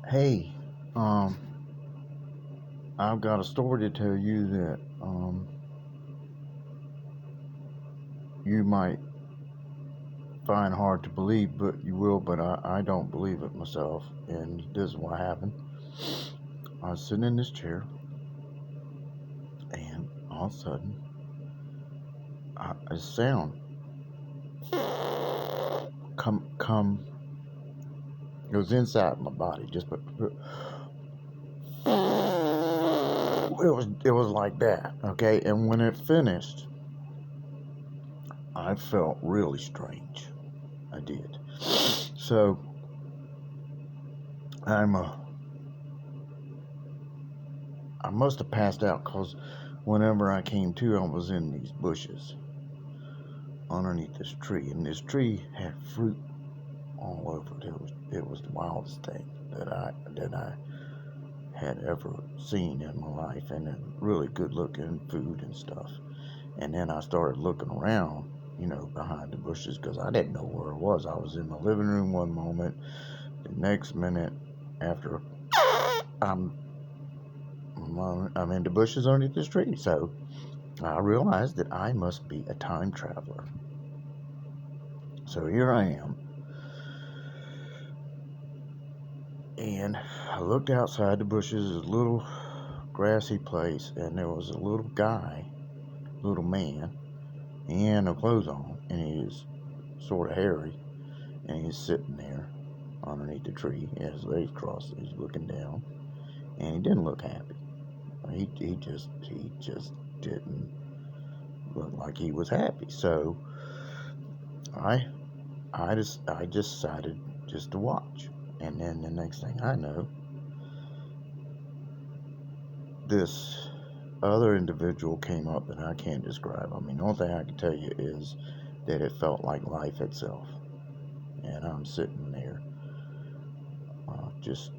Hey, um, I've got a story to tell you that you might find hard to believe, but you will, but I don't believe it myself. And this is what happened. I was sitting in this chair, and all of a sudden, a sound come. It was inside my body, just but it was like that, okay. And when it finished, I felt really strange. I did. So I'm I must have passed out because whenever I came to, I was in these bushes underneath this tree, and this tree had fruit all over it. It was the wildest thing that I had ever seen in my life, and it really good looking food and stuff. And then I started looking around, behind the bushes because I didn't know where I was. I was in my living room one moment, the next minute after I'm I'm in the bushes underneath this tree. So I realized that I must be a time traveler. So here I am, and I looked outside the bushes, a little grassy place, and there was a little guy, little man. He had no clothes on, and he was sort of hairy, and he's sitting there underneath the tree. He had his legs crossed. He's looking down, and he didn't look happy. He just didn't look like he was happy. So I I decided just to watch. And then the next thing I know, this other individual came up that I can't describe. I mean, the only thing I can tell you is that it felt like life itself. And I'm sitting there just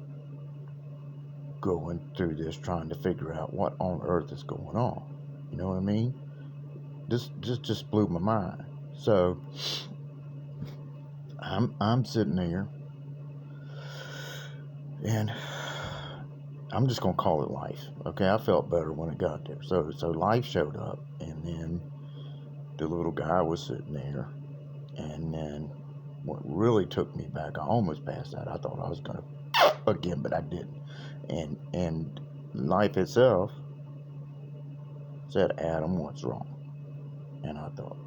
going through this, trying to figure out what on earth is going on. You know what I mean? This just blew my mind. So I'm sitting there, and I'm just gonna call it life. Okay, I felt better when it got there. So life showed up, and then the little guy was sitting there, and then what really took me back, I almost passed out. I thought I was gonna again, but I didn't. And life itself said, Adam, what's wrong? And I thought,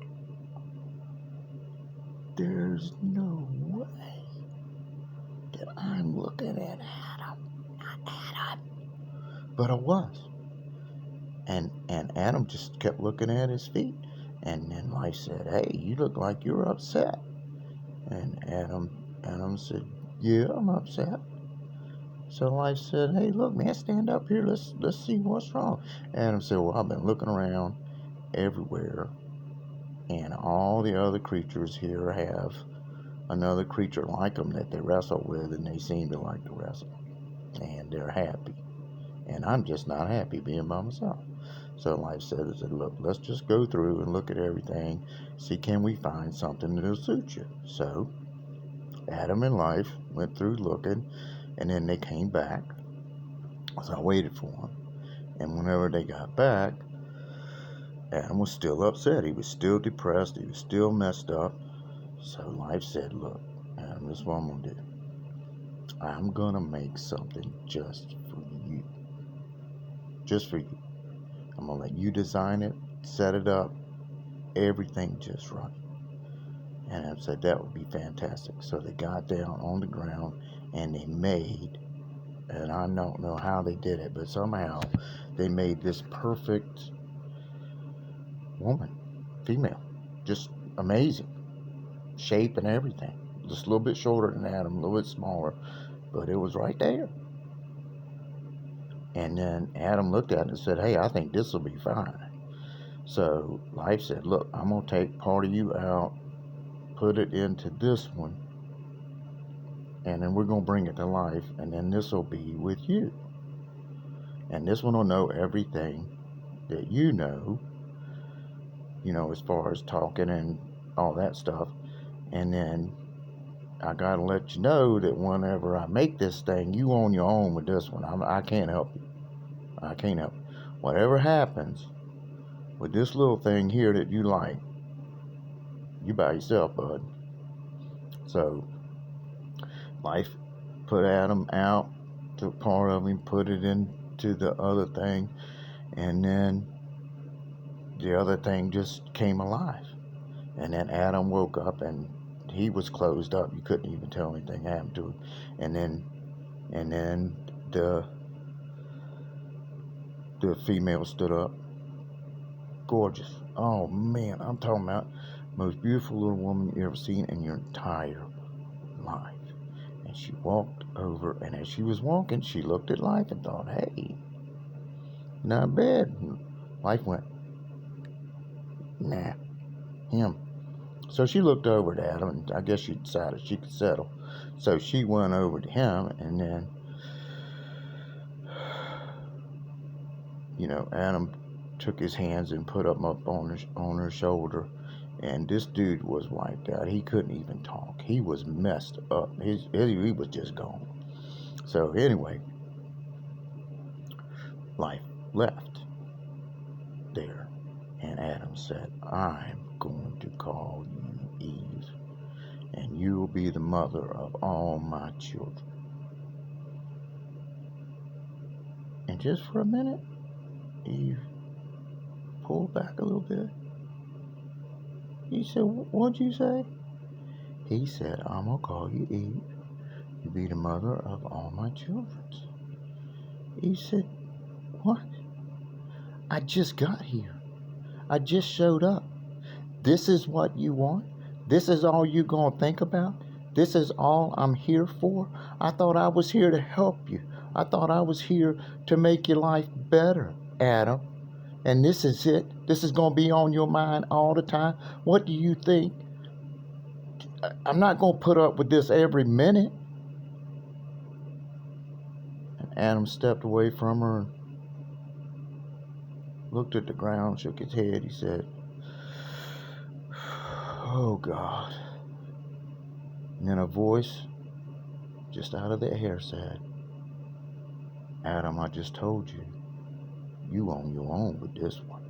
there's no way that I'm looking at Adam, not Adam. But I was. And Adam just kept looking at his feet. And then life said, hey, you look like you're upset. And Adam said, yeah, I'm upset. So life said, hey, look, man, stand up here. Let's see what's wrong. Adam said, well, I've been looking around everywhere, and all the other creatures here have another creature like them that they wrestle with, and they seem to like to wrestle. And they're happy. And I'm just not happy being by myself. So life said, look, let's just go through and look at everything, see can we find something that'll suit you. So Adam and life went through looking, and then they came back. So I waited for them. And whenever they got back, Adam was still upset. He was still depressed. He was still messed up. So life said, look, Adam, this is what I'm going to do. I'm going to make something just for you. Just for you. I'm going to let you design it, set it up, everything just right. And I said, that would be fantastic. So they got down on the ground and they made, and I don't know how they did it, but somehow they made this perfect woman, female. Just amazing. Shape and everything. Just a little bit shorter than Adam, a little bit smaller, but it was right there. And then Adam looked at it and said, hey, I think this will be fine. So life said, look, I'm going to take part of you out, put it into this one, and then we're going to bring it to life, and then this will be with you. And this one will know everything that as far as talking and all that stuff. And then I gotta let you know that whenever I make this thing, you on your own with this one. I can't help you. I can't help you. Whatever happens with this little thing here that you like, you by yourself, bud. So life put Adam out, took part of him, put it into the other thing, and then the other thing just came alive. And then Adam woke up and he was closed up. You couldn't even tell anything happened to him. And then the female stood up. Gorgeous. Oh man, I'm talking about most beautiful little woman you ever seen in your entire life. And she walked over, and as she was walking, she looked at life and thought, hey, not bad. Life went, nah, him. So she looked over at Adam, and I guess she decided she could settle. So she went over to him, and then, Adam took his hands and put them up on her shoulder. And this dude was wiped out. He couldn't even talk. He was messed up. He was just gone. So anyway, life left there. And Adam said, I'm going to call you Eve, and you will be the mother of all my children. And just for a minute, Eve pulled back a little bit. He said, what'd you say? He said, I'm going to call you Eve. You be the mother of all my children. Eve said, what? I just got here. I just showed up. This is what you want? This is all you're going to think about? This is all I'm here for? I thought I was here to help you. I thought I was here to make your life better, Adam. And this is it? This is going to be on your mind all the time? What do you think? I'm not going to put up with this every minute. And Adam stepped away from her and looked at the ground, shook his head. He said, oh, God. And then a voice just out of the air said, Adam, I just told you, you on your own with this one.